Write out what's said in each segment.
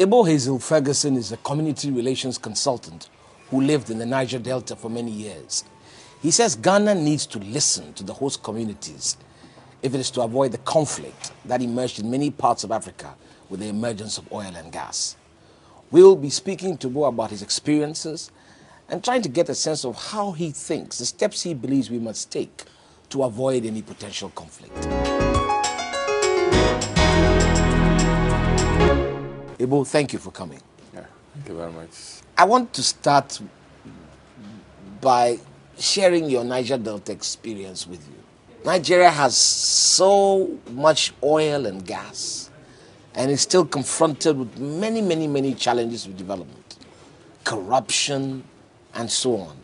Ebo Haizel Ferguson is a community relations consultant who lived in the Niger Delta for many years. He says Ghana needs to listen to the host communities if it is to avoid the conflict that emerged in many parts of Africa with the emergence of oil and gas. We'll be speaking to Ebo about his experiences and trying to get a sense of how he thinks, the steps he believes we must take to avoid any potential conflict. Ebo, thank you for coming. Yeah, thank you very much. I want to start by sharing your Niger Delta experience with you. Nigeria has so much oil and gas and is still confronted with many challenges of development, corruption, and so on.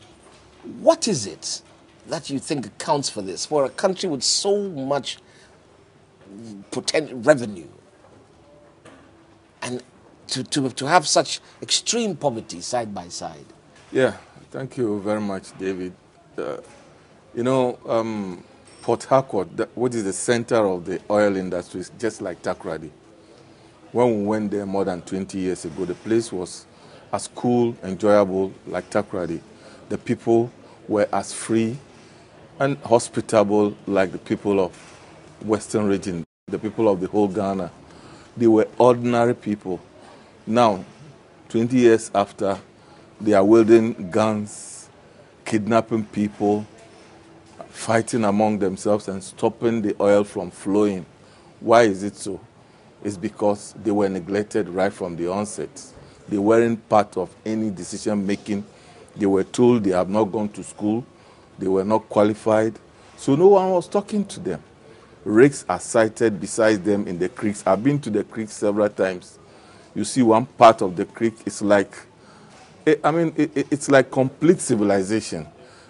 What is it that you think accounts for this, for a country with so much potential revenue and to have such extreme poverty side by side? Yeah, thank you very much, David. Port Harcourt, which is the center of the oil industry, is just like Takoradi. When we went there more than 20 years ago, the place was as cool, enjoyable like Takoradi. The people were as free and hospitable like the people of Western region, the people of the whole Ghana. They were ordinary people. Now, 20 years after, they are wielding guns, kidnapping people, fighting among themselves and stopping the oil from flowing. Why is it so? It's because they were neglected right from the onset. They weren't part of any decision making. They were told they have not gone to school. They were not qualified. So no one was talking to them. Rakes are sighted beside them in the creeks. I've been to the creeks several times. You see one part of the creek is like, it's like complete civilization.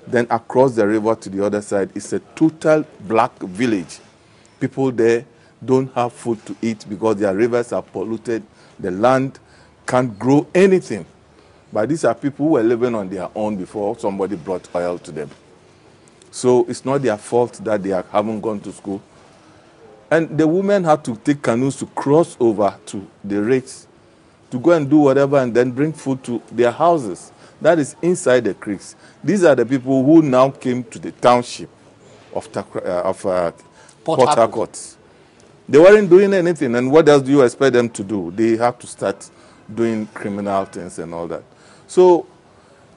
Then across the river to the other side, it's a total black village. People there don't have food to eat because their rivers are polluted. The land can't grow anything. But these are people who were living on their own before somebody brought oil to them. So it's not their fault that they haven't gone to school. And the women had to take canoes to cross over to the rakes to go and do whatever and then bring food to their houses. That is inside the creeks. These are the people who now came to the township of Port Harcourt. They weren't doing anything, and what else do you expect them to do? They have to start doing criminal things and all that. So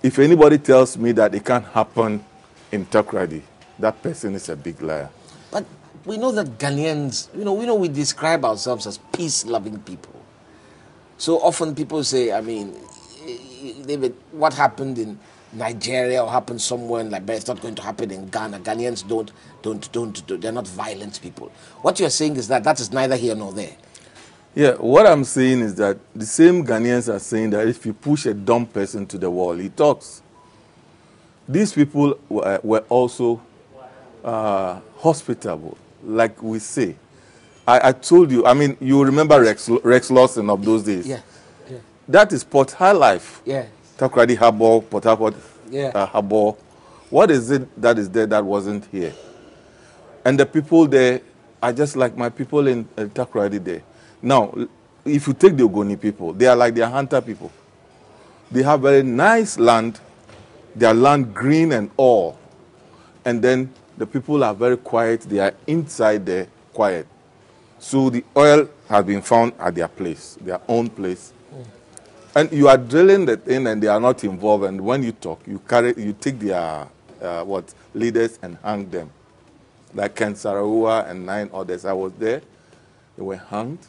if anybody tells me that it can't happen in Takoradi, that person is a big liar. But we know that Ghanaians, we describe ourselves as peace-loving people. So often people say, David, what happened in Nigeria or happened somewhere in Liberia, it's not going to happen in Ghana. Ghanaians they're not violent people. What you're saying is that is neither here nor there. Yeah, what I'm saying is that the same Ghanaians are saying that if you push a dumb person to the wall, he talks. These people were also hospitable, like we say. I told you, you remember Rex Lawson of those days. Yeah. That is Port High Life. Yeah. Takoradi Harbour, Port Harcourt yeah. Harbour. What is it that is there that wasn't here? And the people there are just like my people in Takoradi there. Now, if you take the Ogoni people, they are like the Hunter people. They have very nice land, their land green and all. And then the people are very quiet. They are inside there quiet. So the oil has been found at their place, their own place. And you are drilling the thing and they are not involved. And when you talk, you take their leaders and hang them. Like Ken Saraua and 9 others. I was there. They were hanged.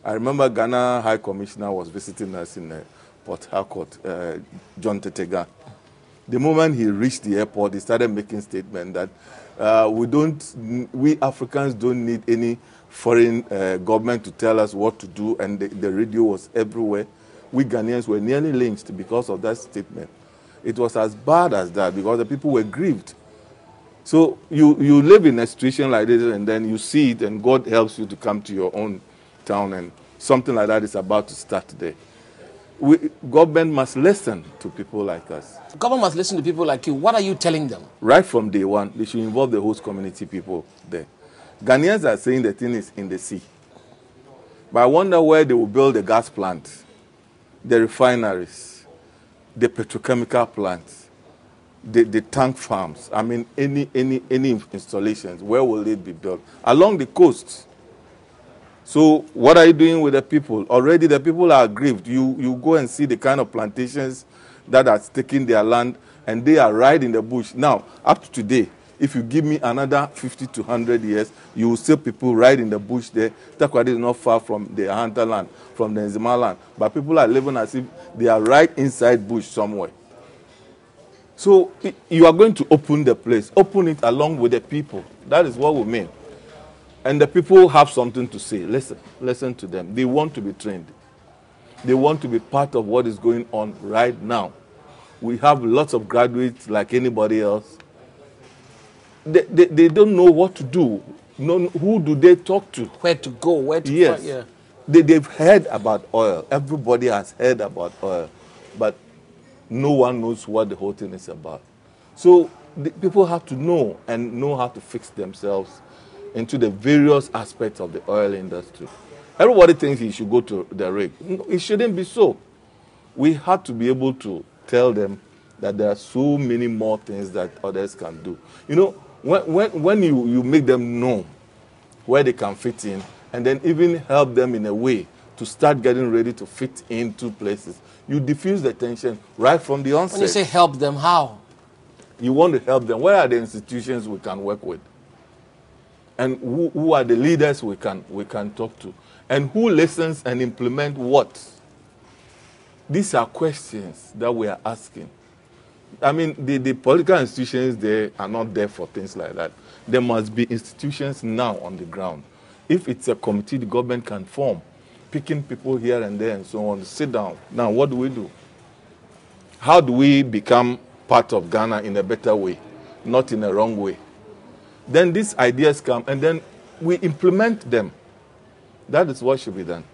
I remember Ghana High Commissioner was visiting us in Port Harcourt, John Tetega. The moment he reached the airport, he started making statement that we Africans don't need any foreign government to tell us what to do, and the radio was everywhere. We Ghanaians were nearly lynched because of that statement. It was as bad as that because the people were grieved. So you live in a situation like this and then you see it and God helps you to come to your own town and something like that is about to start there. Government must listen to people like us. Government must listen to people like you. What are you telling them? Right from day one, they should involve the host community people there. Ghanaians are saying the thing is in the sea. But I wonder where they will build a gas plant. the refineries, the petrochemical plants, the tank farms. I mean, any installations, where will it be built? Along the coast. So what are you doing with the people? Already the people are aggrieved. You go and see the kind of plantations that are taking their land, and they are right in the bush. Now, up to today, if you give me another 50 to 100 years, you will see people right in the bush there. Takoradi is not far from the Hunter land, from the Nzima land. But people are living as if they are right inside bush somewhere. So you are going to open the place. Open it along with the people. That is what we mean. And the people have something to say. Listen to them. They want to be trained. They want to be part of what is going on right now. We have lots of graduates like anybody else. They don't know what to do. Who do they talk to? Where to go? Where to Yes. find, yeah. They've heard about oil. Everybody has heard about oil. But no one knows what the whole thing is about. So the people have to know and know how to fix themselves into the various aspects of the oil industry. Everybody thinks he should go to the rig. No, it shouldn't be so. We have to be able to tell them that there are so many more things that others can do. You know, when you make them know where they can fit in, and then even help them in a way to start getting ready to fit into places, you diffuse the tension right from the onset. When you say help them, how? You want to help them. Where are the institutions we can work with? And who are the leaders we can talk to? And who listens and implement what? These are questions that we are asking. I mean, the political institutions, they are not there for things like that. There must be institutions now on the ground. If it's a committee the government can form, picking people here and there and so on, sit down. Now, what do we do? How do we become part of Ghana in a better way, not in a wrong way? Then these ideas come, and then we implement them. That is what should be done.